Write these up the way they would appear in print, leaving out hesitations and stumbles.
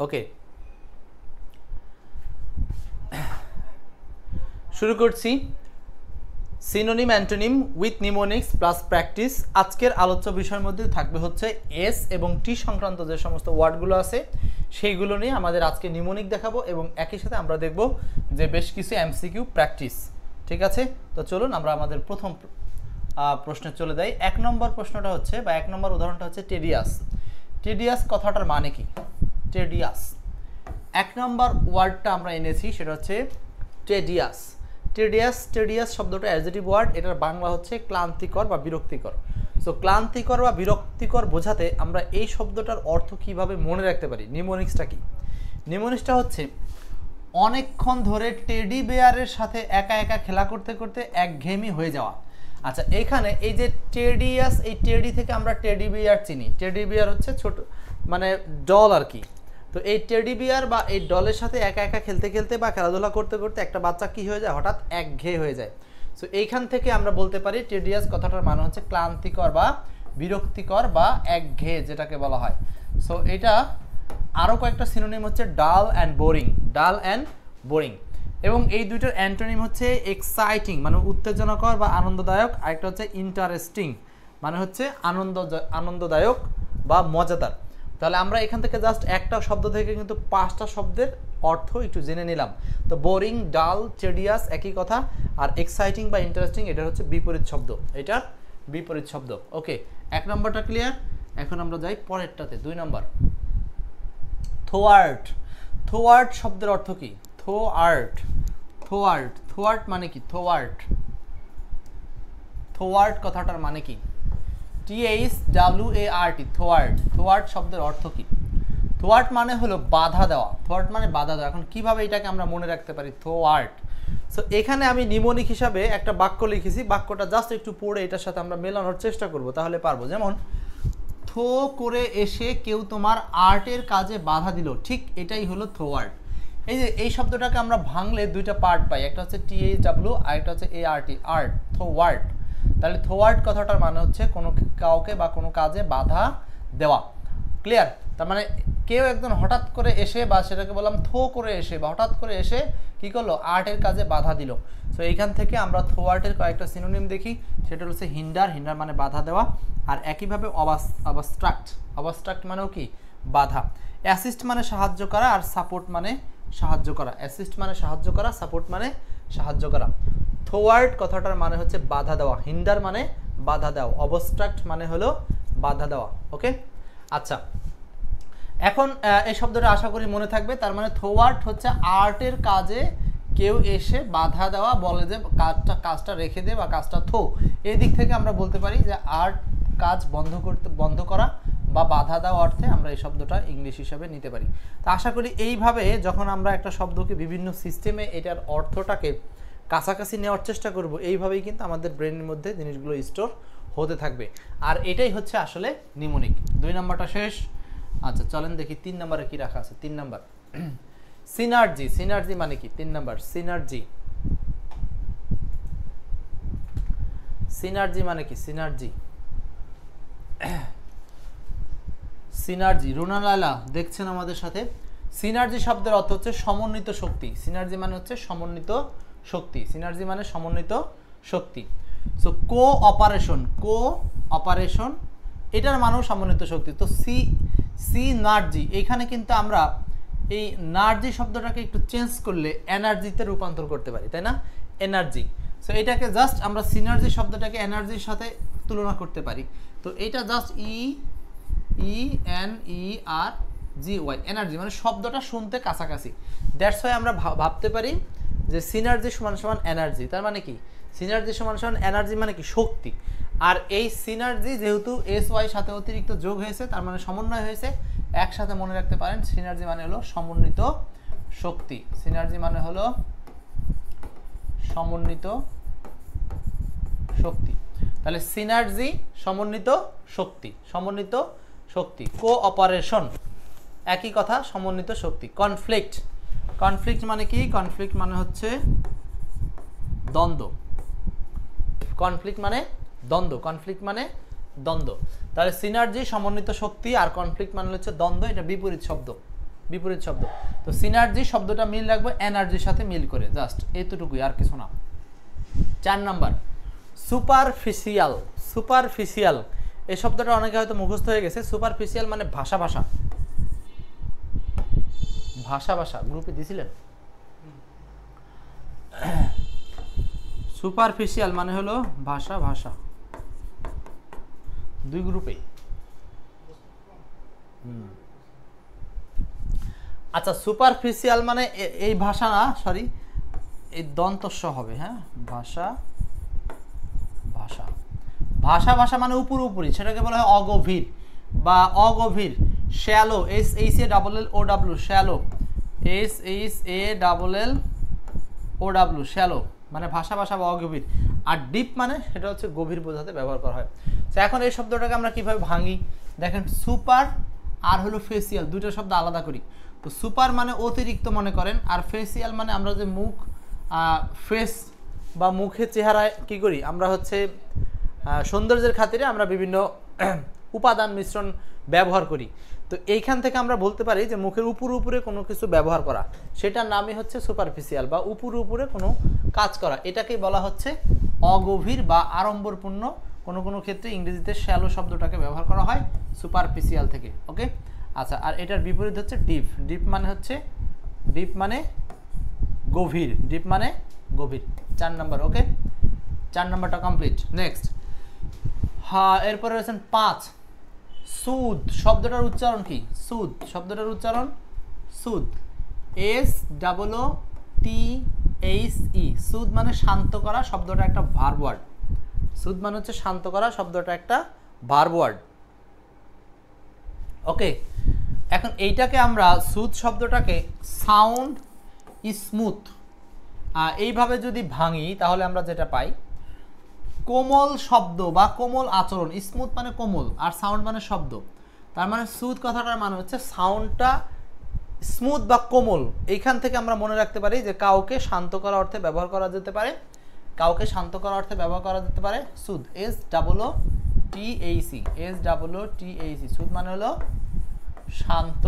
ওকে, শুরু করছি synonym antonym with mnemonics plus practice. আজকের আলোচ্য বিষয়ের মধ্যে থাকবে হচ্ছে এস এবং টি সংক্রান্ত যে সমস্ত ওয়ার্ডগুলো আছে সেইগুলো নিয়ে আমাদের আজকে নিমোনিক দেখাবো এবং একই সাথে আমরা দেখব যে বেশ কিছু এমসিকিউ প্র্যাকটিস। ঠিক আছে, তো চলুন আমরা আমাদের প্রথম প্রশ্নে চলে যাই। 1 নম্বর প্রশ্নটা হচ্ছে বা 1 নম্বর উদাহরণটা হচ্ছে টেডিয়াস। টেডিয়াস কথাটার মানে কি? টেডিয়াস 1 নম্বর ওয়ার্ডটা আমরা এনেছি, সেটা হচ্ছে টেডিয়াস। টেডিয়াস শব্দটা অ্যাডজেক্টিভ ওয়ার্ড, এটার বাংলা হচ্ছে ক্লান্তিকর বা বিরক্তিকর। সো ক্লান্তিকর বা বিরক্তিকর বোঝাতে আমরা এই শব্দটার অর্থ কিভাবে মনে রাখতে পারি? নিমোনিক্সটা কি? নিমোনিক্সটা হচ্ছে অনেকক্ষণ ধরে টেডি বেয়ারের সাথে একা একা খেলা করতে করতে একঘেয়েমি হয়ে যাওয়া। আচ্ছা, এইখানে এই যে টেডিয়াস, এই টেডি থেকে আমরা টেডি বিয়ার চিনি। টেডি বিয়ার হচ্ছে ছোট মানে ডল আর কি। তো এই টেডি বিয়ার বা এই ডলের সাথে একা একা খেলতে খেলতে বা খেলাধুলা করতে করতে একটা বাচ্চা কি হয়ে যায়? হঠাৎ একঘেয়ে হয়ে যায়। সো এইখান থেকে আমরা বলতে পারি টেডিয়াস কথাটার মানে হচ্ছে ক্লান্তিকর বা বিরক্তিকর বা একঘেয়ে যেটাকে বলা হয়। সো এটা আরও কয়েকটা সিনোনিম হচ্ছে ডাল অ্যান্ড বোরিং। ডাল অ্যান্ড বোরিং। এবং এই দুইটার অ্যান্টোনিম হচ্ছে এক্সাইটিং মানে উত্তেজনাকর বা আনন্দদায়ক, আরেকটা হচ্ছে ইন্টারেস্টিং মানে হচ্ছে আনন্দদায়ক বা মজাদার। তাহলে আমরা এখান থেকে জাস্ট একটা শব্দ থেকে কিন্তু 5টা শব্দের অর্থ একটু জেনে নিলাম। তো বোরিং, ডাল, টেডিয়াস একই কথা, আর এক্সাইটিং বা ইন্টারেস্টিং এটা হচ্ছে বিপরীত শব্দ, এটার বিপরীত শব্দ। ওকে, 1 নম্বরটা ক্লিয়ার। এখন আমরা যাই পরেরটাতে, 2 নম্বর। থোয়ার্ট। থোয়ার্ট শব্দের অর্থ কি? থোয়ার্ট থোয়ার্ট মানে কি? থোয়ার্ট কথাটার মানে কি? THWART থোয়ার্ট শব্দের অর্থ কি? থোয়ার্ট মানে হলো বাধা দেওয়া। থোয়ার্ট মানে বাধা দেওয়া। এখন কিভাবে এটাকে আমরা মনে রাখতে পারি? থোয়ার্ট। সো এখানে আমি নিমোনিক হিসাবে একটা বাক্য লিখেছি, বাক্যটা জাস্ট একটু পড়ে এটার সাথে আমরা মেলানোর চেষ্টা করব, তাহলে পারবো। যেমন থো করে এসে কেউ তোমার আর্টের কাজে বাধা দিল, ঠিক এটাই হলো থোয়ার্ট। এই যে এই শব্দটাকে আমরা ভাঙলে দুইটা পার্ট পাই, একটা হচ্ছে THW আর একটা হচ্ছে ART, আর্ট, থোয়ার্ট। তাহলে থোয়ার্ট কথাটার মানে হচ্ছে কোনো কাউকে বা কোনো কাজে বাধা দেওয়া। ক্লিয়ার? তার মানে কেউ একজন হঠাৎ করে এসে, বা সেটাকে বললাম থো করে এসে বা হঠাৎ করে এসে কি করলো? আর্টের কাজে বাধা দিল। সো এইখান থেকে আমরা থোয়ার্টের কয়েকটা সিনোনিম দেখি, সেটা হচ্ছে হিন্ডার মানে বাধা দেওয়া, আর একইভাবে অবস্ট্রাক্ট মানেও কি? বাধা। অ্যাসিস্ট মানে সাহায্য করা, আর সাপোর্ট মানে সাহায্য করা। অ্যাসিস্ট মানে সাহায্য করা, সাপোর্ট মানে সাহায্য করা। থোয়ার্ট কথাটার মানে হচ্ছে বাধা দেওয়া। হিন্ডার মানে বাধা দেওয়া, অবস্ট্রাক্ট মানে হলো বাধা দেওয়া। ওকে, আচ্ছা, এখন এই শব্দটা আশা করি মনে থাকবে। তার মানে থোয়ার্ট হচ্ছে আর্টের কাজে কেউ এসে বাধা দেওয়া, বলে যে কাজটা রেখে দে বা কাজটা থো। এই দিক থেকে আমরা বলতে পারি যে আর্ট কাজ বন্ধ করা বা বাধা দেওয়া অর্থে আমরা এই শব্দটা ইংলিশ হিসাবে নিতে পারি। তো আশা করি এইভাবে যখন আমরা একটা শব্দকে বিভিন্ন সিস্টেমে এটার অর্থটাকে কাছাকাছি নেওয়ার চেষ্টা করব, এইভাবেই কিন্তু আমাদের ব্রেনের মধ্যে জিনিসগুলো স্টোর হতে থাকবে। আর এটাই হচ্ছে আসলে নিমোনিক। 2 নম্বরটা শেষ। আচ্ছা, চলেন দেখি 3 নম্বরে কি রাখা আছে। 3 নম্বর সিনার্জি। সিনার্জি মানে কি? 3 নম্বর সিনার্জি। সিনার্জি মানে কি? সিনার্জি রুনা লালা দেখছেন আমাদের সাথে। সিনার্জি শব্দের অর্থ হচ্ছে সমন্বিত শক্তি। সিনার্জি মানে হচ্ছে সমন্বিত শক্তি। সিনার্জি মানে সমন্বিত শক্তি। সো কোঅপারেশন এটার মানেও সমন্বিত শক্তি। তো সিনার্জি, এইখানে কিন্তু আমরা এই নার্জি শব্দটাকে একটু চেঞ্জ করলে এনার্জিতে রূপান্তর করতে পারি, তাই না? এনার্জি। সো এটাকে জাস্ট আমরা সিনার্জি শব্দটাকে এনার্জির সাথে তুলনা করতে পারি। তো এটা জাস্ট ENERGY, এনার্জি মানে শব্দটা শুনতে কাছাকাছি। দ্যাটস ওয়াই আমরা ভাবতে পারি যে সিনার্জি সমান সমান এনার্জি। তার মানে কি? সিনার্জি সমান সমান এনার্জি মানে কি? শক্তি। আর এই সিনার্জি যেহেতু SY সাথে অতিরিক্ত যোগ হয়েছে, তার মানে সমন্বয় হয়েছে, একসাথে মনে রাখতে পারেন সিনার্জি মানে হলো সমন্বিত শক্তি। সিনার্জি মানে হলো সমন্বিত শক্তি। তাহলে সিনার্জি সমন্বিত শক্তি। কোঅপারেশন একই কথা, সমন্বিত শক্তি। কনফ্লিক্ট মানে কি? কনফ্লিক্ট মানে হচ্ছে দ্বন্দ্ব। কনফ্লিক্ট মানে দ্বন্দ্ব। তাহলে সিনার্জি সমন্বিত শক্তি, আর কনফ্লিক্ট মানে হচ্ছে দ্বন্দ্ব, এটা বিপরীত শব্দ, বিপরীত শব্দ। তো সিনার্জি শব্দটা মিল রাখবো এনার্জির সাথে মিল করে, জাস্ট এতটুকুই, আর কিছু না। 4 নাম্বার সুপারফিশিয়াল। সুপারফিশিয়াল এই শব্দটা অনেকে হয়তো মুখস্থ হয়ে গেছে। সুপারফিশিয়াল মানে ভাষা ভাষা, ভাষা ভাষা গ্রুপে দিছিলেন। সুপারফিশিয়াল মানে হলো ভাষা ভাষা, 2 গ্রুপে। আচ্ছা সুপারফিশিয়াল মানে এই ভাষা না, সরি এই দন্তস্ব হবে, হ্যাঁ ভাষা ভাষা, ভাষা ভাষা মানে উপরে উপরি, সেটাকে বলা হয় অগভীর বা অগভীর। Shallow, SHALLOW, shallow, SHALLOW, shallow মানে ভাষা ভাষা বা অগভীর। আর ডিপ মানে সেটা হচ্ছে গভীর বোঝাতে ব্যবহার করা হয়। তো এখন এই শব্দটাকে আমরা কিভাবে ভাঙি দেখেন, সুপার আর হলো ফেসিয়াল, দুটো শব্দ আলাদা করি। তো সুপার মানে অতিরিক্ত মনে করেন, আর ফেসিয়াল মানে আমরা যে মুখ, ফেস বা মুখের চেহারায় কি করি আমরা হচ্ছে সৌন্দর্যের খাতিরে আমরা বিভিন্ন উপাদান মিশ্রণ ব্যবহার করি। তো এইখান থেকে আমরা বলতে পারি যে মুখের উপরে উপরে কোনো কিছু ব্যবহার করা, সেটার নামই হচ্ছে সুপারফিশিয়াল বা উপরে উপরে কোনো কাজ করা, এটাকেই বলা হচ্ছে অগভীর বা আড়ম্বরপূর্ণ। কোনো কোনো ক্ষেত্রে ইংরেজিতে শ্যালো শব্দটাকে ব্যবহার করা হয় সুপারফিশিয়াল থেকে। ওকে, আচ্ছা, আর এটার বিপরীত হচ্ছে ডিপ। ডিপ মানে হচ্ছে, ডিপ মানে গভীর, ডিপ মানে গভীর। 4 নাম্বার। ওকে, 4 নাম্বারটা কমপ্লিট। নেক্সট, হ্যাঁ এরপরে রয়েছেন 5 সুদ শব্দটার উচ্চারণ কি? সুদ শব্দটার উচ্চারণ সুদ, SOOTHE। সুদ মানে শান্ত করা, শব্দটা একটা ভার্ব ওয়ার্ড। সুদ মানে হচ্ছে শান্ত করা, শব্দটা একটা ভার্ব ওয়ার্ড। ওকে, এখন এইটাকে আমরা সুদ শব্দটাকে সাউন্ড স্মুথ এইভাবে যদি ভাঙি তাহলে আমরা যেটা পাই কোমল শব্দ বা কোমল আচরণ। স্মুথ মানে কোমল আর সাউন্ড মানে শব্দ, তার মানে সুদ কথাটার মানে হচ্ছে সাউন্ডটা স্মুথ বা কোমল। এইখান থেকে আমরা মনে রাখতে পারি যে কাউকে শান্ত করার অর্থে ব্যবহার করা যেতে পারে, কাউকে শান্ত করার অর্থে ব্যবহার করা যেতে পারে সুদ, SOOTHE। সুদ মানে হলো শান্ত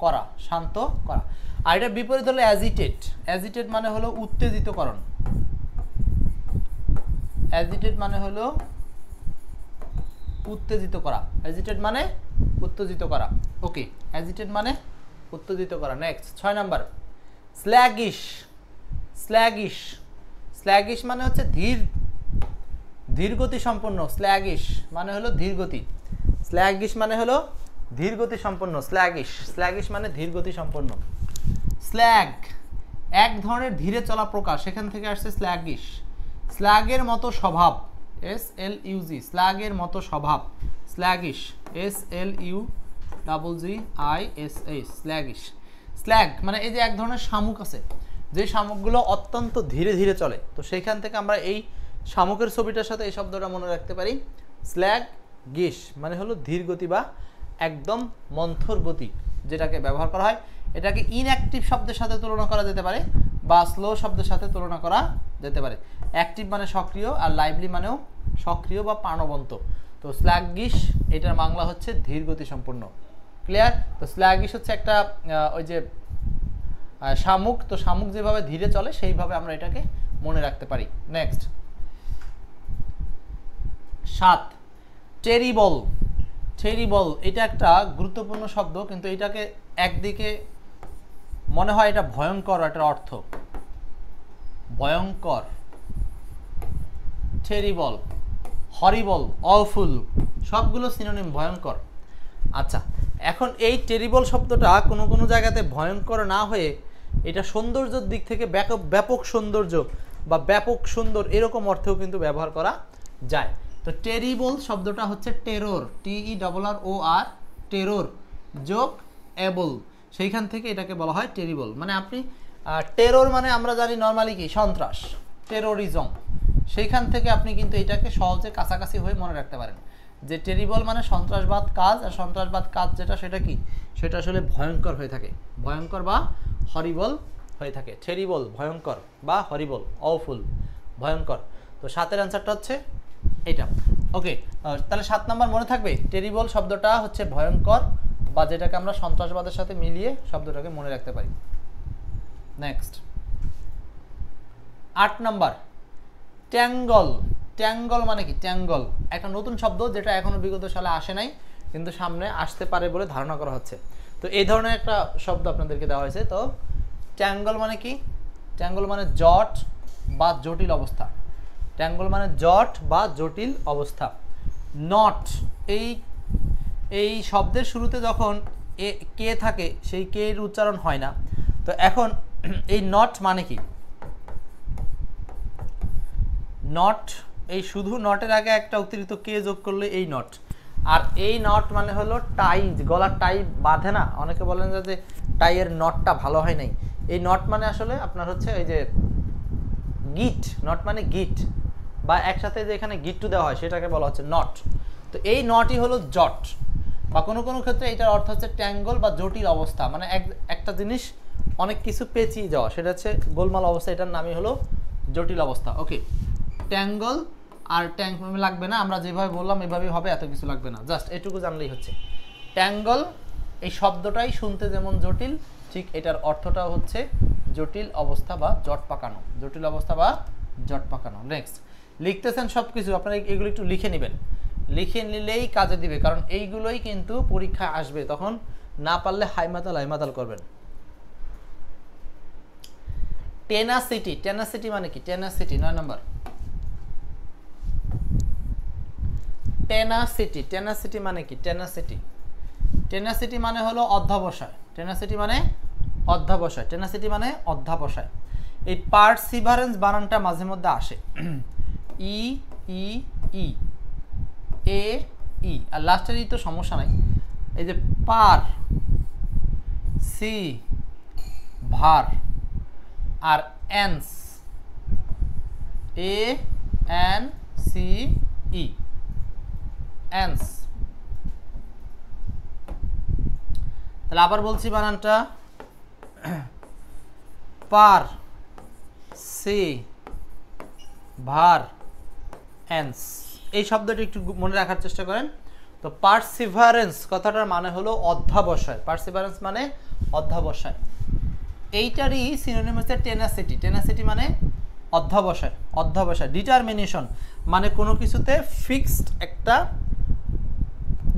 করা, শান্ত করা। আর এটা বিপরীত হলো অ্যাজিটেট। অ্যাজিটেট মানে হলো উত্তেজিতকরণ, অ্যাজিটেট মানে হলো উত্তেজিত করা, অ্যাজিটেট মানে উত্তেজিত করা। ওকে, অ্যাজিটেট মানে উত্তেজিত করা। Next 6 number স্ল্যাগিশ। স্ল্যাগিশ, স্ল্যাগিশ মানে হচ্ছে ধীরগতি সম্পন্ন। স্ল্যাগিশ মানে হলো ধীরগতি, স্ল্যাগিশ মানে হলো ধীরগতি সম্পন্ন। স্ল্যাগিশ, স্ল্যাগিশ মানে ধীরগতি সম্পন্ন। স্ল্যাগ এক ধরনের ধীরে চলা প্রকাশ, সেখান থেকে আসছে স্ল্যাগিশ। স্ল্যাগের মতো স্বভাব, SLUG, স্ল্যাগের মতো স্বভাব, স্ল্যাগিশ, SLUGGISH, স্ল্যাগিশ। স্ল্যাগ মানে এই যে এক ধরনের শামুক আছে, যে শামুকগুলো অত্যন্ত ধীরে ধীরে চলে, তো সেইখান থেকে আমরা এই শামুকের ছবিটার সাথে এই শব্দটা মনে রাখতে পারি। স্ল্যাগ গিশ মানে হলো ধীর গতি বা একদম মন্থর গতি যেটাকে ব্যবহার করা হয়। এটাকে ইনঅ্যাক্টিভ শব্দের সাথে তুলনা করা যেতে পারে বা স্লো শব্দের সাথে তুলনা করা যেতে পারে। অ্যাক্টিভ মানে সক্রিয় আর লাইভলি মানেও সক্রিয় বা প্রাণবন্ত। তো স্ল্যাগিশ এটার বাংলা হচ্ছে ধীর গতি সম্পন্ন। ক্লিয়ার? তো স্ল্যাগিশ হচ্ছে একটা ওই যে শামুক, তো শামুক যেভাবে ধীরে চলে সেইভাবে আমরা এটাকে মনে রাখতে পারি। Next 7 terrible. টেরিবল এটা একটা গুরুত্বপূর্ণ শব্দ, কিন্তু এটাকে একদিকে মনে হয় এটা ভয়ঙ্কর, এটার অর্থ ভয়ঙ্কর। টেরিবল, হরিবল, অফুল সবগুলো সিনোনিম ভয়ঙ্কর। আচ্ছা, এখন এই টেরিবল শব্দটা কোনো কোনো জায়গাতে ভয়ঙ্কর না হয়ে এটা সৌন্দর্যের দিক থেকে ব্যাপক সৌন্দর্য বা ব্যাপক সুন্দর এরকম অর্থেও কিন্তু ব্যবহার করা যায়। তো টেরিবল শব্দটা হচ্ছে টেরর, TERROR, টেরর যোগ এবল, সেইখান থেকে এটাকে বলা হয় টেরিবল। মানে আপনি টেরর মানে আমরা জানি নর্মালি কি সন্ত্রাস, টেরোরিজম, সেইখান থেকে আপনি কিন্তু এটাকে সহজে কাছাকাছি হয়ে মনে রাখতে পারেন যে টেরিবল মানে সন্ত্রাসবাদ কাজ, আর সন্ত্রাসবাদ কাজ যেটা সেটা কি, সেটা আসলে ভয়ঙ্কর হয়ে থাকে, ভয়ঙ্কর বা হরিবল হয়ে থাকে। টেরিবল ভয়ঙ্কর বা হরিবল, অফুল ভয়ঙ্কর। তো 7 এর অ্যান্সারটা হচ্ছে এটা। ওকে, তাহলে 7 নাম্বার মনে থাকবে, টেরিবল শব্দটা হচ্ছে ভয়ঙ্কর, বা যেটাকে আমরা সন্ত্রাসবাদের সাথে মিলিয়ে শব্দটাকে মনে রাখতে পারি। Next 8 number, tangle. ট্যাঙ্গল মানে কি? ট্যাঙ্গল একটা নতুন শব্দ, যেটা এখনো বিগত সালে আসে নাই, কিন্তু সামনে আসতে পারে বলে ধারণা করা হচ্ছে। তো এই ধরনের একটা শব্দ আপনাদেরকে দেওয়া হয়েছে। তো ট্যাঙ্গল মানে কি? ট্যাঙ্গল মানে জট বা জটিল অবস্থা। ট্যাঙ্গল মানে জট বা জটিল অবস্থা। নট, এই শব্দের শুরুতে যখন কে থাকে, সেই কে এর উচ্চারণ হয় না। তো এখন এই নট মানে কি? নট, এই শুধু নটের আগে একটা অতিরিক্ত কে যোগ করলে এই নট। আর এই নট মানে হলো টাই, গলার টাই বাঁধে না, অনেকে বলেন যে টাইয়ের নটটা ভালো হয় নাই। এই নট মানে আসলে আপনার হচ্ছে এই যে গিট, নট মানে গিট, বা একসাথে যে এখানে গিট্টু দেওয়া হয় সেটাকে বলা হচ্ছে নট। তো এই নটই হলো জট, বা কোনো কোনো ক্ষেত্রে এটার অর্থ হচ্ছে ট্যাঙ্গল বা জটিল অবস্থা, মানে একটা জিনিস অনেক কিছু পেঁচিয়ে যাওয়া, সেটা হচ্ছে গোলমাল অবস্থা, এটার নামই হলো জটিল অবস্থা। ওকে, ট্যাঙ্গল আর ট্যাঙ্ক লাগবে না, আমরা যেভাবে বললাম এভাবেই হবে, এত কিছু লাগবে না, জাস্ট এটুকু জানলেই হচ্ছে। ট্যাঙ্গল এই শব্দটাই শুনতে যেমন জটিল, ঠিক এটার অর্থটাও হচ্ছে জটিল অবস্থা বা জট পাকানো, জটিল অবস্থা বা জট পাকানো। নেক্সট, লিখতেছেন সব কিছু, আপনারা এগুলো একটু লিখে নেবেন, লিখে নিলেই কাজে দিবে, কারণ এইগুলোই কিন্তু পরীক্ষায় আসবে, তখন না পারলে হাইমাতাল করবেন। টেনাসিটি, টেনাসিটি মানে কি? টেনাসিটি 9 নম্বর। টেনাসিটি, টেনাসিটি মানে কি? টেনাসিটি, টেনাসিটি মানে হলো অধ্যাবসায়। টেনাসিটি মানে অধ্যাবসায়, টেনাসিটি মানে অধ্যাবসায়। এই পারসিভারেন্স বানানটা মাঝে মধ্যে আসে, ই ই ই এ ই, আর লাস্টের ই তো সমস্যা নাই। এই যে পার, সি ভার, আর এন্স, এ এন সি ই, এন্স। তাহলে আবার বলছি বানানটা, পার, সি ভার, এন্স। এই শব্দটি একটু মনে রাখার চেষ্টা করেন। তো পারসিভারেন্স কথাটার মানে হলো অধ্যাবসায়, পারসিভারেন্স মানে অধ্যাবসায়। এইটারই সিনোনিম হচ্ছে টেনাসিটি, টেনাসিটি মানে অধ্যাবসায়, অধ্যাবসায়। ডিটারমিনেশন মানে কোনো কিছুতে ফিক্সড একটা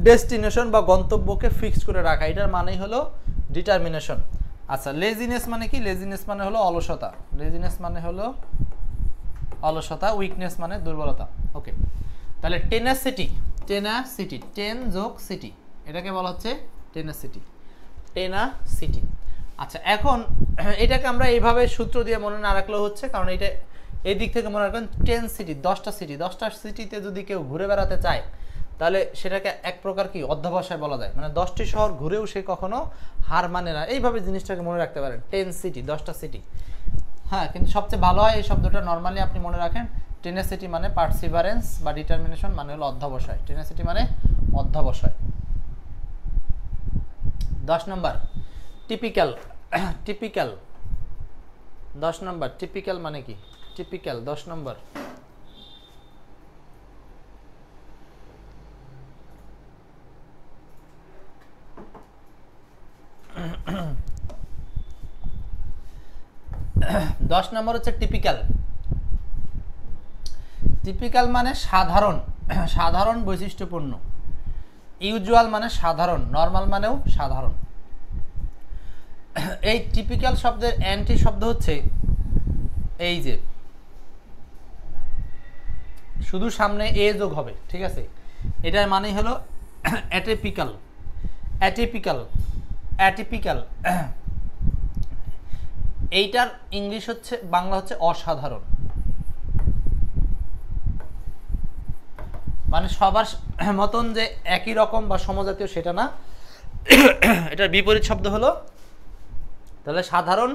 ডেস্টিনেশন বা গন্তব্যকে ফিক্সড করে রাখা, এটার মানেই হলো ডিটারমিনেশন। আচ্ছা, লেজিনেস মানে কি? লেজিনেস মানে হলো অলসতা, লেজিনেস মানে হলো অলসতা, উইকনেস মানে দুর্বলতা। ওকে, তাহলে টেনাসিটি, টেনাসিটি, টেন যোগ সিটি, এটাকে বলা হচ্ছে টেনাসিটি, টেনাসিটি। আচ্ছা, এখন এটাকে আমরা এইভাবে সূত্র দিয়ে মনে না রাখলেও হচ্ছে, কারণ এটা এই দিক থেকে মনে রাখবেন 10 সিটি, 10টা সিটি, 10টা সিটিতে যদি কেউ ঘুরে বেড়াতে চায়, তাহলে সেটাকে এক প্রকার কি অধ্যাবসায় বলা যায়, মানে 10টি শহর ঘুরেও সে কখনো হার মানে না, এইভাবে জিনিসটাকে মনে রাখতে পারেন, 10 সিটি, 10টা সিটি। হ্যাঁ, কিন্তু সবচেয়ে ভালো হয় এই শব্দটা নর্মালি আপনি মনে রাখেন, টেনাসিটি মানে পারসিভারেন্স বা ডিটারমিনেশন মানে হলো অধ্যাবসায়, টেনাসিটি মানে অধ্যাবসায়। 10 নম্বর, টিপিক্যাল, টিপিক্যাল 10 নম্বর, টিপিক্যাল মানে কি? টিপিক্যাল 10 নম্বর। দশ নম্বর হচ্ছে টিপিক্যাল। টিপিক্যাল মানে সাধারণ, সাধারণ বৈশিষ্ট্যপূর্ণ। ইউজুয়াল মানে সাধারণ, নর্মাল মানেও সাধারণ। এই টিপিক্যাল শব্দের অ্যান্টি শব্দ হচ্ছে এই যে শুধু সামনে এ যোগ হবে, ঠিক আছে? এটার মানে হলো অ্যাটিপিক্যাল, অ্যাটিপিক্যাল, অ্যাটিপিক্যাল। এইটার ইংলিশ হচ্ছে, বাংলা হচ্ছে অসাধারণ, মানে সবার মতন যে একই রকম বা সমজাতীয় সেটা না, এটার বিপরীত শব্দ হলো। তাহলে সাধারণ,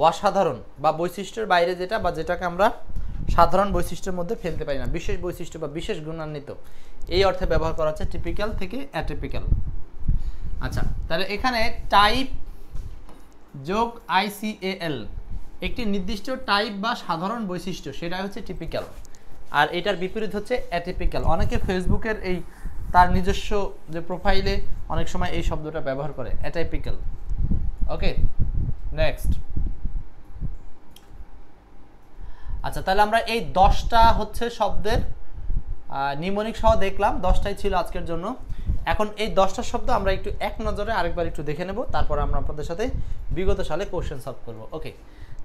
অসাধারণ বা বৈশিষ্ট্যের বাইরে যেটা, বা যেটাকে আমরা সাধারণ বৈশিষ্ট্যের মধ্যে ফেলতে পারি না, বিশেষ বৈশিষ্ট্য বা বিশেষ গুণান্বিত, এই অর্থে ব্যবহার করা হচ্ছে টিপিক্যাল থেকে অ্যাটিপিক্যাল। আচ্ছা, তাহলে এখানে টাইপ যোগ ICAL, একটি নির্দিষ্ট টাইপ বা সাধারণ বৈশিষ্ট্য, সেটা হচ্ছে টিপিক্যাল। আর এটার বিপরীত হচ্ছে অ্যাটিপিক্যাল। অনেকে ফেসবুকের এই তার নিজস্ব যে প্রোফাইলে অনেক সময় এই শব্দটা ব্যবহার করে, অ্যাটিপিক্যাল। ওকে, নেক্সট। আচ্ছা, তাহলে আমরা এই 10টা হচ্ছে শব্দের নিউমোনিক সহ দেখলাম, 10টাই ছিল আজকের জন্য। এখন এই 10টা শব্দ আমরা একটু এক নজরে আরেকবার একটু দেখে নেব, তারপর আমরা আপনাদের সাথে বিগত সালে কোশ্চেন সলভ করব। ওকে,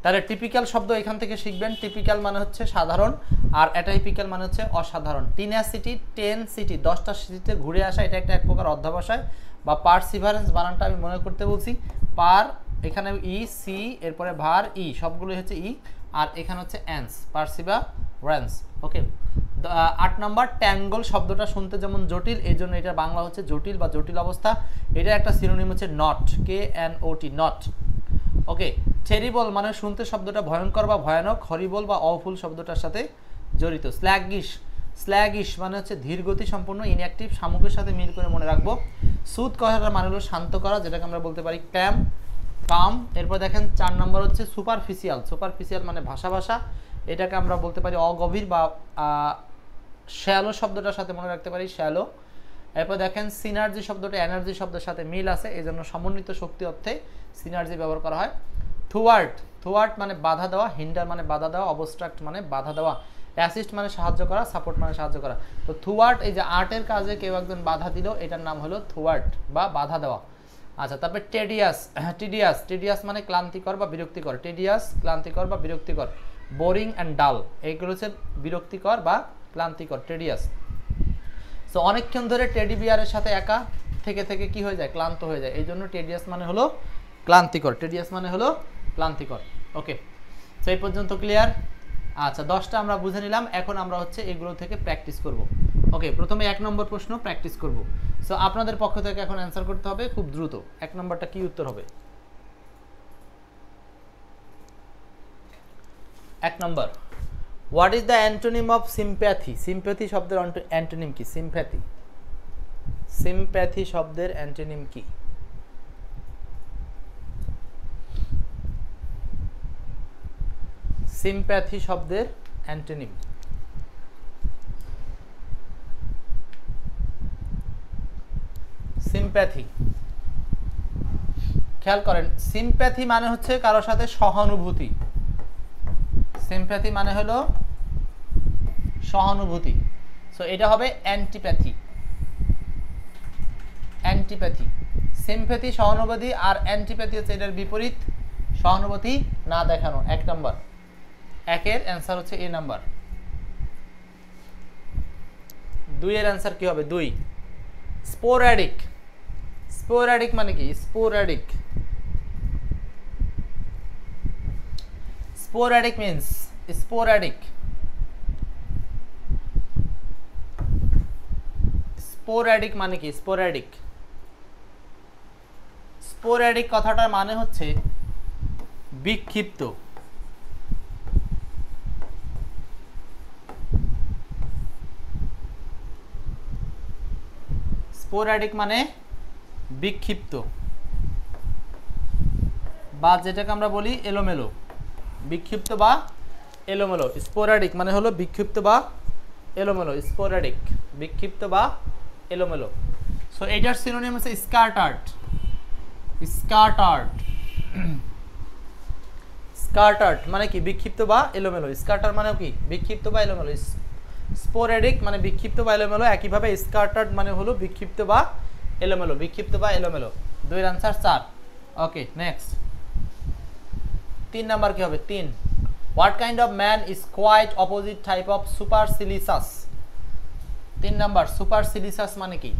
তাহলে টিপিক্যাল শব্দ এখান থেকে শিখবেন। টিপিক্যাল মানে হচ্ছে সাধারণ, আর অ্যাটাইপিক্যাল মানে হচ্ছে অসাধারণ। টিনাসিটি, টেনসিটি, 10টা সিটিতে ঘুরে আসা, এটা একটা এক প্রকার অধ্যাবসায় বা পারসিভারেন্স। বানানটা আমি মনে করতে বলছি, পার এখানে ই, সি, এরপরে ভার ই, সবগুলোই হচ্ছে ই, আর এখানে হচ্ছে অ্যান্স, পারসিভারেন্স। ওকে, 8 নম্বর, ট্যাঙ্গল শব্দটা শুনতে যেমন জটিল, এই জন্য এটা বাংলা হচ্ছে জটিল বা জটিল অবস্থা। এটা একটা সিনোনিম হচ্ছে not, KNOT, not. Okay, terrible মানে শুনতে শব্দটা ভয়ঙ্কর বা ভয়ানক। হরিবল বা অফুল শব্দটার সাথে জড়িত। স্ল্যাগিশ মানে হচ্ছে ধীরগতি সম্পন্ন, ইনঅ্যাক্টিভ, শামুকের সাথে মিল করে মনে রাখবো। সুদ কথাটার মানে হলো শান্ত করা, যেটাকে আমরা বলতে পারি কাম। এরপর দেখেন 4 নম্বর হচ্ছে সুপারফিশিয়াল মানে ভাষা, এটাকে আমরা বলতে পারি অগভীর বা শ্যালো শব্দটার সাথে মনে রাখতে পারি শ্যালো। এরপর দেখেন সিনার্জি শব্দটা এনার্জি শব্দের সাথে মিল আছে, এই জন্য সমন্বিত শক্তি অর্থে সিনার্জি ব্যবহার করা হয়। থোয়ার্ট মানে বাধা দেওয়া, হিন্ডার মানে বাধা দেওয়া, অবস্ট্রাক্ট মানে বাধা দেওয়া, অ্যাসিস্ট মানে সাহায্য করা, সাপোর্ট মানে সাহায্য করা। তো থোয়ার্ট, এই যে আর্টের কাজে কেউ একজন বাধা দিল, এটার নাম হলো থোয়ার্ট বা বাধা দেওয়া। আচ্ছা, তারপরে টিডিয়াস মানে ক্লান্তিকর বা বিরক্তিকর, ক্লান্তিকর বা বিরক্তিকর। বোরিং অ্যান্ড ডাল, এইগুলো হচ্ছে বিরক্তিকর বা ক্লান্তিকর, টেডিয়াস। সো অনেকক্ষণ ধরে টেডি বিয়ারের সাথে একা থেকে কি হয়ে যায়, ক্লান্ত হয়ে যায়, এই জন্য টেডিয়াস মানে হলো ক্লান্তিকর। ওকে, সো এই পর্যন্ত ক্লিয়ার? আচ্ছা, 10টা আমরা বুঝে নিলাম। এখন আমরা হচ্ছে এগুলো থেকে প্র্যাকটিস করব। ওকে, প্রথমে 1 নম্বর প্রশ্ন প্র্যাকটিস করব। সো আপনাদের পক্ষ থেকে এখন অ্যান্সার করতে হবে খুব দ্রুত। 1 নম্বরটা কি উত্তর হবে? 1 নম্বর, what is the antonym of sympathy? Sympathy শব্দের অ্যান্টোনিম কি? সিম্প্যাথি শব্দের অ্যান্টোনিম কি? সিম্প্যাথি শব্দের অ্যান্টোনিম। সিম্প্যাথি, খেয়াল করেন, সিম্প্যাথি মানে হচ্ছে কারোর সাথে সহানুভূতি। সিম্প্যাথি মানে হলো সহানুভূতি। সো এটা হবে অ্যান্টিপ্যাথি। সিম্প্যাথি সহানুভূতি, আর অ্যান্টিপ্যাথি হচ্ছে এটার বিপরীত, সহানুভূতি না দেখানো। 1 নম্বর, 1-এর অ্যান্সার হচ্ছে এ নাম্বার। 2-এর অ্যান্সার কি হবে? 2। স্পোরাডিক মানে কি? স্পোরাডিক মিন্স স্পোরাডিক মানে কি? স্পোরাডিক কথাটার মানে হচ্ছে বিক্ষিপ্ত। স্পোরাডিক মানে বিক্ষিপ্ত, বা যেটাকে আমরা বলি এলোমেলো। বিক্ষিপ্ত বা এলোমেলো, স্পোরাডিক মানে হলো বিক্ষিপ্ত বা এলোমেলো। বিক্ষিপ্ত বা এলোমেলো। সো এটার সিনোনিম হচ্ছে স্কাটার্ড। মানে কি? বিক্ষিপ্ত বা এলোমেলো। স্কাটার মানে কি? বিক্ষিপ্ত বা এলোমেলো। স্পোরাডিক মানে বিক্ষিপ্ত বা এলোমেলো, একইভাবে স্কাটার্ড মানে হলো বিক্ষিপ্ত বা এলোমেলো। 2-এর আনসার 4। Okay, next. 3 নাম্বার কি হবে? 3, what kind of man is quite opposite type of supercilious? 3 number, supercilious মানে কি?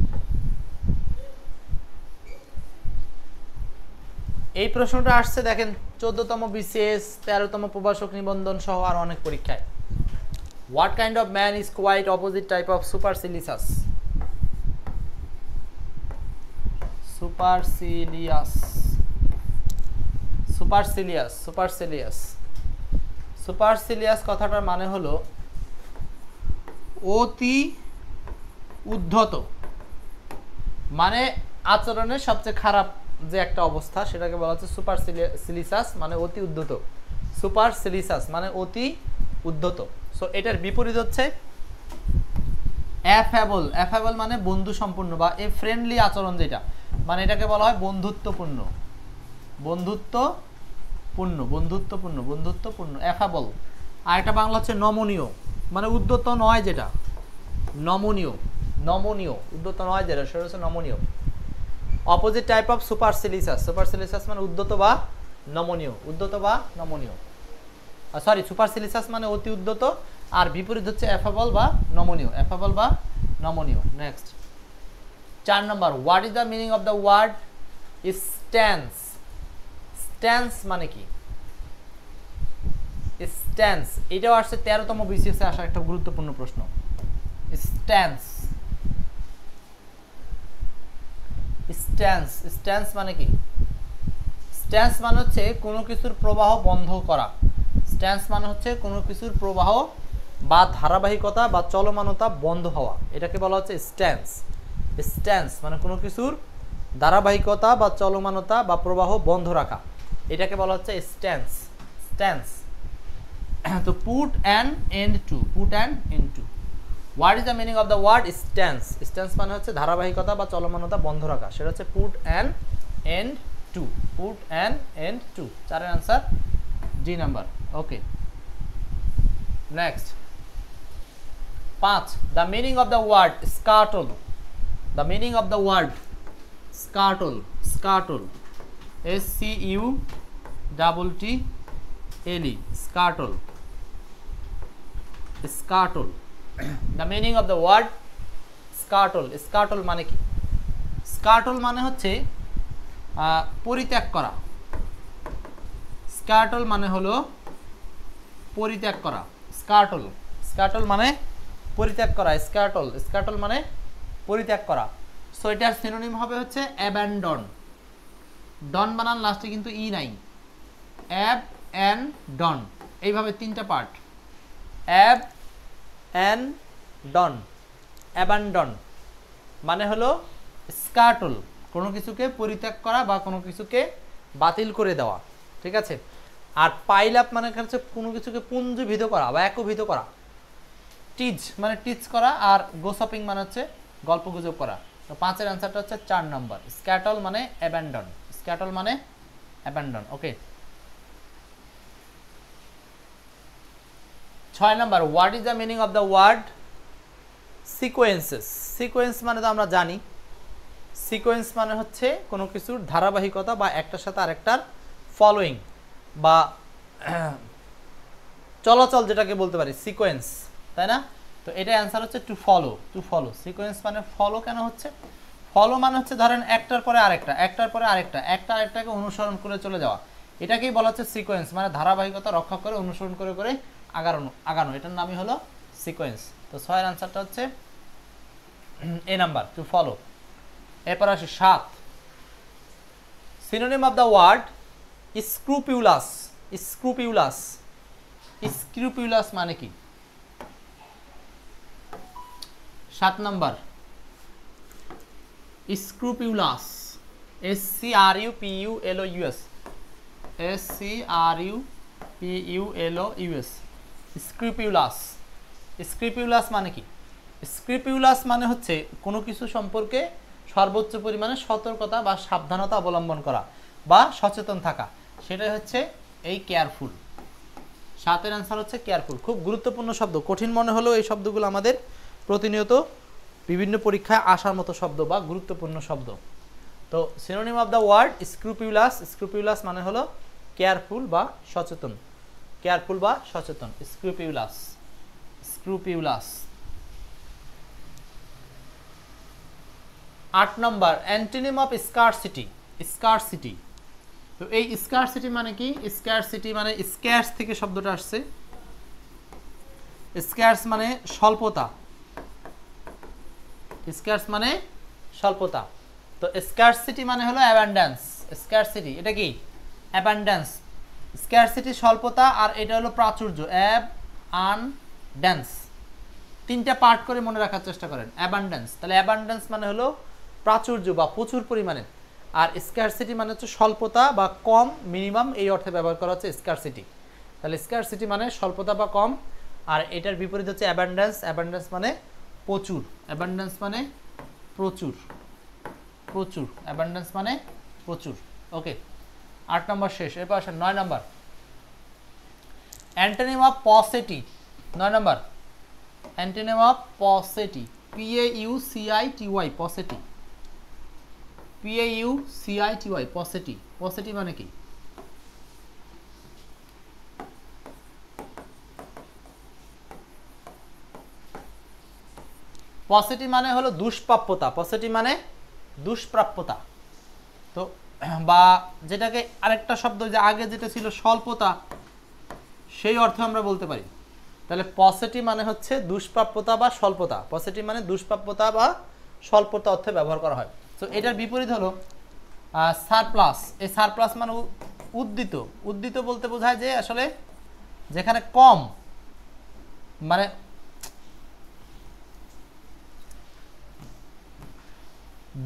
এই প্রশ্নটা আসছে দেখেন 14তম বিসিএস, 13তম প্রভাষক নিবন্ধন সহ আর অনেক পরীক্ষায়। What kind of man is quite opposite type of supercilious? Supercilious কথাটার মানে হলো অতি উদ্ধত, মানে আচরণের সবচেয়ে খারাপ যে একটা অবস্থা, সেটাকে বলা হচ্ছে সুপারসিলিয়াস, মানে অতি উদ্ধত। সুপারসিলিয়াস মানে অতি উদ্ধত। সো এটার বিপরীত হচ্ছে অ্যাফেবল। অ্যাফেবল মানে বন্ধু সম্পূর্ণ বা এ ফ্রেন্ডলি আচরণ, যেটা মানে এটাকে বলা হয় বন্ধুত্বপূর্ণ। বন্ধুত্বপূর্ণ বন্ধুত্বপূর্ণ বন্ধুত্বপূর্ণ অ্যাফেবল। আর একটা বাংলা হচ্ছে নমনীয়, মানে উদ্যত নয় যেটা, নমনীয়। নমনীয় উদ্যত নয় যেটা, সেটা হচ্ছে নমনীয়। Opposite type of supercilious. Supercilious মানে উদ্যত বা নমনীয়, উদ্যত বা নমনীয়। সরি, সুপারসিলিয়াস মানে অতি উদ্যত, আর বিপরীত হচ্ছে অ্যাফেবল বা নমনীয়। অ্যাফেবল বা নমনীয়। Next 4 number, what is the meaning of the word stance? Stance মানে কি? স্ট্যান্স এটাও আসছে 13তম বিসিএস এ আসা একটা গুরুত্বপূর্ণ প্রশ্ন। স্ট্যান্স, স্ট্যান্স, স্ট্যান্স মানে কি? স্ট্যান্স মানে হচ্ছে কোনো কিছুর প্রবাহ বন্ধ করা। স্ট্যান্স মানে হচ্ছে কোনো কিছুর প্রবাহ বা ধারাবাহিকতা বা চলমানতা বন্ধ হওয়া, এটাকে বলা হচ্ছে স্ট্যান্স। স্ট্যান্স মানে কোনো কিছুর ধারাবাহিকতা বা চলমানতা বা প্রবাহ বন্ধ রাখা, এটাকে বলা হচ্ছে স্ট্যান্স। স্ট্যান্স। তো put an end to, put an end to. What is the meaning of the word stance? Stance মানে হচ্ছে ধারাবাহিকতা বা চলমানতা বন্ধ রাখা, সেটা হচ্ছে put an end to. Put an end to. 4 answer D number. Okay, next 5, the meaning of the word scuttle. The meaning of the word scuttle. Scuttle, SCUTTLE, scuttle. Scuttle. The meaning of the word scuttle. স্কার্টল মানে কি? স্কার্টল মানে হচ্ছে পরিত্যাগ করা। স্কার্টল মানে হলো পরিত্যাগ করা। স্কার্টল, স্কার্টল মানে পরিত্যাগ করা। স্কার্টল, স্কার্টল মানে পরিত্যাগ করা। সো এটার সিনোনিম হবে হচ্ছে অ্যাবান্ডন। ডন বানান লাস্টে কিন্তু ই নাই। অ্যাব অ্যান্ড ডন, এইভাবে 3টা part. Ab and don. Abandon মানে হলো স্কার্টল, কোনো কিছুকে পরিত্যাগ করা বা কোনো কিছুকে বাতিল করে দেওয়া, ঠিক আছে। আর পাইল আপ মানে হচ্ছে কোনো কিছুকে পুঞ্জীভূত করা বা একীভূত করা। টিজ মানে টিচ করা, আর গোসপিং মানে হচ্ছে গল্প গুজব করা। তো 5-এর অ্যান্সারটা হচ্ছে 4 নম্বর। স্ক্যাটল মানে অ্যাবান্ডন। স্ক্যাটল মানে abandon. Okay, 6 number, what is the meaning of the word sequences? Sequence মানে তো আমরা জানি, সিকোয়েন্স মানে হচ্ছে কোনো কিছুর ধারাবাহিকতা বা একটার সাথে আরেকটার ফলোয়িং বা চলাচল, যেটাকে বলতে পারি সিকোয়েন্স, তাই না? তো এটা অ্যান্সার হচ্ছে to follow. To follow. Sequence মানে ফলো কেন হচ্ছে? ফলো মানে হচ্ছে ধরেন একটার পরে আরেকটা, একটার পরে আরেকটা, একটা আরেকটাকে অনুসরণ করে চলে যাওয়া, এটাকেই বলা হচ্ছে সিকোয়েন্স। মানে ধারাবাহিকতা রক্ষা করে অনুসরণ করে করে আগানো, এটার নামই হলো সিকোয়েন্স। তো 6-এর অ্যান্সারটা হচ্ছে এ নাম্বার, টু ফলো। এরপর আসি 7, সিনোনিম অফ দ্য ওয়ার্ড স্ক্রুপিউলাস। স্ক্রুপিউলাস। স্ক্রুপিউলাস মানে কি? 7 নম্বর, স্ক্রুপিউলাস। SCRUPULOUS। SCRUPULOUS। স্ক্রুপিউলাস। স্ক্রুপিউলাস মানে কি? স্ক্রুপিউলাস মানে হচ্ছে কোনো কিছু সম্পর্কে সর্বোচ্চ পরিমাণে সতর্কতা বা সাবধানতা অবলম্বন করা বা সচেতন থাকা, সেটাই হচ্ছে এই কেয়ারফুল। 7-এর অ্যান্সার হচ্ছে কেয়ারফুল। খুব গুরুত্বপূর্ণ শব্দ, কঠিন মনে হলেও এই শব্দগুলো আমাদের প্রতিনিয়ত বিভিন্ন পরীক্ষায় আসার মতো শব্দ বা গুরুত্বপূর্ণ শব্দ। তো সিনোনিম অফ দ্য ওয়ার্ড স্ক্রুপিউলাস। স্ক্রুপিউলাস মানে হলো কেয়ারফুল বা সচেতন। কেয়ারফুল বা সচেতন, স্ক্রুপিউলাস। স্ক্রুপিউলাস। 8 নম্বর, অ্যান্টোনিম অফ স্কারসিটি। স্কারসিটি। তো এই স্কারসিটি মানে কি? স্কারসিটি মানে স্ক্যার্স থেকে শব্দটা আসছে। স্ক্যার্স মানে স্বল্পতা। স্ক্যার্স মানে স্বল্পতা। তো স্কারসিটি মানে হলো অ্যাবান্ডেন্স। স্কারসিটি এটা কি? অ্যাবান্ডেন্স। স্কারসিটি স্বল্পতা, আর এটা হলো প্রাচুর্য, অ্যাবান্ডেন্স। 3টা পার্ট করে মনে রাখার চেষ্টা করেন। অ্যাবান্ডেন্স, তাহলে অ্যাবান্ডেন্স মানে হলো প্রাচুর্য বা প্রচুর পরিমাণে, আর স্কারসিটি মানে হচ্ছে স্বল্পতা বা কম, মিনিমাম, এই অর্থে ব্যবহার করা হচ্ছে স্কারসিটি। তাহলে স্কারসিটি মানে স্বল্পতা বা কম, আর এটার বিপরীত হচ্ছে অ্যাবান্ডেন্স। অ্যাবান্ডেন্স মানে প্রচুর, অ্যাবান্ডেন্স মানে প্রচুর, প্রচুর, অ্যাবান্ডেন্স মানে প্রচুর। ওকে, 8 নম্বর শেষ। এরপর আসেন 9 নম্বর, অ্যান্টোনিম অফ পসিটি। 9 নম্বর, antonym of paucity, PAUCITY, paucity, PAUCITY, paucity. Paucity মানে কি? পসিটি মানে হলো দুষ্প্রাপ্যতা, পসিটি মানে দুষ্প্রাপ্যতা। তো বা যেটাকে আরেকটা শব্দ যে আগে যেটা ছিল স্বল্পতা, সেই অর্থে আমরা বলতে পারি। তাহলে পসিটি মানে হচ্ছে দুষ্প্রাপ্যতা বা স্বল্পতা, পসিটি মানে দুষ্প্রাপ্যতা বা স্বল্পতা অর্থে ব্যবহার করা হয়। তো এটার বিপরীত হলো সারপ্লাস। এই সারপ্লাস মানে উদ্দীত। উদ্দীত বলতে বোঝায় যে আসলে যেখানে কম, মানে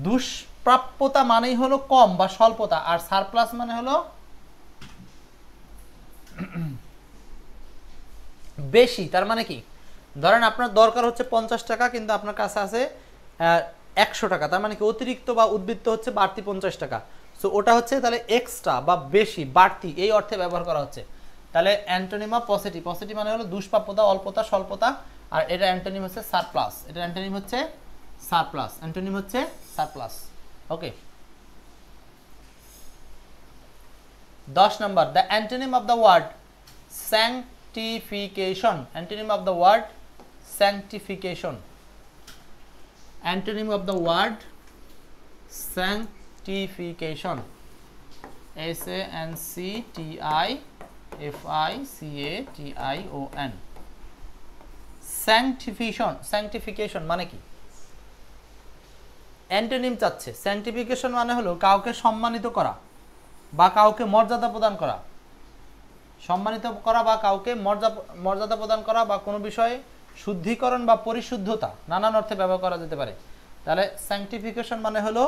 দুষ্প্রাপ্যতা মানেই হলো কম বা স্বল্পতা, আর সারপ্লাস মানে হলো বেশি। তার মানে কি, ধরেন আপনার দরকার হচ্ছে 50 টাকা, কিন্তু আপনার কাছে আছে 100 টাকা, তার মানে কি অতিরিক্ত বা উদ্বৃত্ত হচ্ছে বাড়তি 50 টাকা। সো ওটা হচ্ছে তাহলে এক্সট্রা বা বেশি, বাড়তি, এই অর্থে ব্যবহার করা হচ্ছে। তাহলে অ্যান্টোনিম অফ পসিটি, পসিটি মানে হলো দুষ্প্রাপ্যতা, অল্পতা, স্বল্পতা, আর এটা অ্যান্টোনিম হচ্ছে সারপ্লাস, এটা অ্যান্টোনিম হচ্ছে সারপ্লাস, অ্যান্টোনিম হচ্ছে surplus. Okay, 10 number, the antonym of the word sanctification, antonym of the word sanctification, antonym of the word sanctification, sanctification, sanctification, sanctification মানে কি? অ্যান্টোনিম চাচ্ছে। sanctification মানে হলো কাউকে সম্মানিত করা বা কাউকে মর্যাদা প্রদান করা, সম্মানিত করা বা কাউকে মর্যাদা প্রদান করা, বা কোনো বিষয়ে শুদ্ধিকরণ বা পরিশুদ্ধতা, নানান অর্থে ব্যবহার করা যেতে পারে। তাহলে স্যাংটিফিকেশন মানে হলো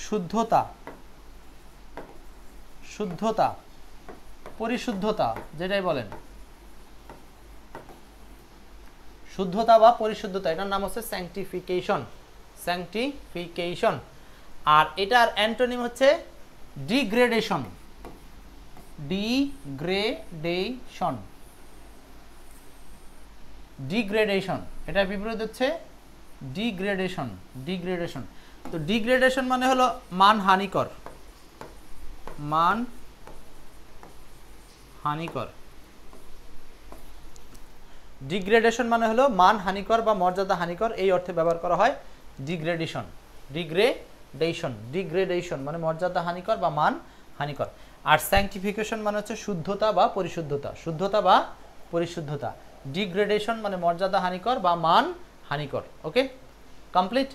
শুদ্ধতা, শুদ্ধতা, পরিশুদ্ধতা, যেটাই বলেন, শুদ্ধতা বা পরিশুদ্ধতা, এটার নাম হচ্ছে স্যাংটিফিকেশন, স্যাংটিফিকেশন। আর এটার অ্যান্টোনিম হচ্ছে ডিগ্রেডেশন, ডিগ্রেডেশন, ডিগ্রেডেশন, এটার বিপরীত হচ্ছে ডিগ্রেডেশন, ডিগ্রেডেশন। তো ডিগ্রেডেশন মানে হলো মান হানিকর, মান হানিকর, ডিগ্রেডেশন মানে হলো মান হানিকর বা মর্যাদা হানিকর, এই অর্থে ব্যবহার করা হয় ডিগ্রেডেশন, ডিগ্রেডেশন, ডিগ্রেডেশন মানে মর্যাদা হানিকর বা মান হানিকর। আর স্যাংটিফিকেশন মানে হচ্ছে শুদ্ধতা বা পরিশুদ্ধতা, শুদ্ধতা বা পরিশুদ্ধতা। ডিগ্রেডেশন মানে মর্যাদা হানিকর বা মান হানিকর। ওকে, কমপ্লিট।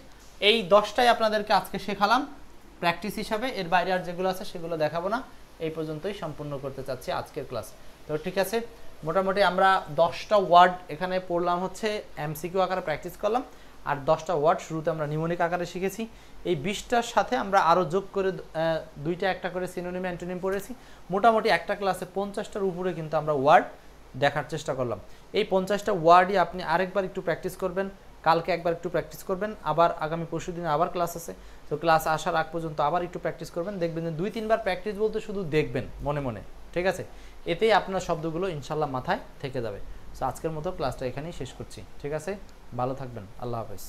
এই 10টাই আপনাদেরকে আজকে শেখালাম প্র্যাকটিস হিসাবে, এর বাইরে আর যেগুলো আছে সেগুলো দেখাবো না, এই পর্যন্তই সম্পূর্ণ করতে চাচ্ছি আজকের ক্লাস। তো ঠিক আছে, মোটামুটি আমরা 10টা ওয়ার্ড এখানে পড়লাম, হচ্ছে এমসিকিউ আকারে প্র্যাকটিস করলাম, আর 10টা ওয়ার্ড শুরুতে আমরা নিউমোনিক আকারে শিখেছি। এই 20টার সাথে আমরা আরও যোগ করে 2টা একটা করে সিনোনিম অ্যান্টোনিম পড়েছি। মোটামুটি একটা ক্লাসে 50টার উপরে কিন্তু আমরা ওয়ার্ড দেখার চেষ্টা করলাম। এই 50টা ওয়ার্ডই আপনি আরেকবার একটু প্র্যাকটিস করবেন, কালকে একবার একটু প্র্যাকটিস করবেন, আবার আগামী পরশু দিনে আবার ক্লাস আছে, তো ক্লাস আসার আগ পর্যন্ত আবার একটু প্র্যাকটিস করবেন। দেখবেন যে 2-3বার প্র্যাকটিস বলতে শুধু দেখবেন মনে মনে, ঠিক আছে? এতেই আপনার শব্দগুলো ইনশাল্লাহ মাথায় থেকে যাবে। তো আজকের মতো ক্লাসটা এখানেই শেষ করছি, ঠিক আছে? ভালো থাকবেন, আল্লাহ হাফেজ।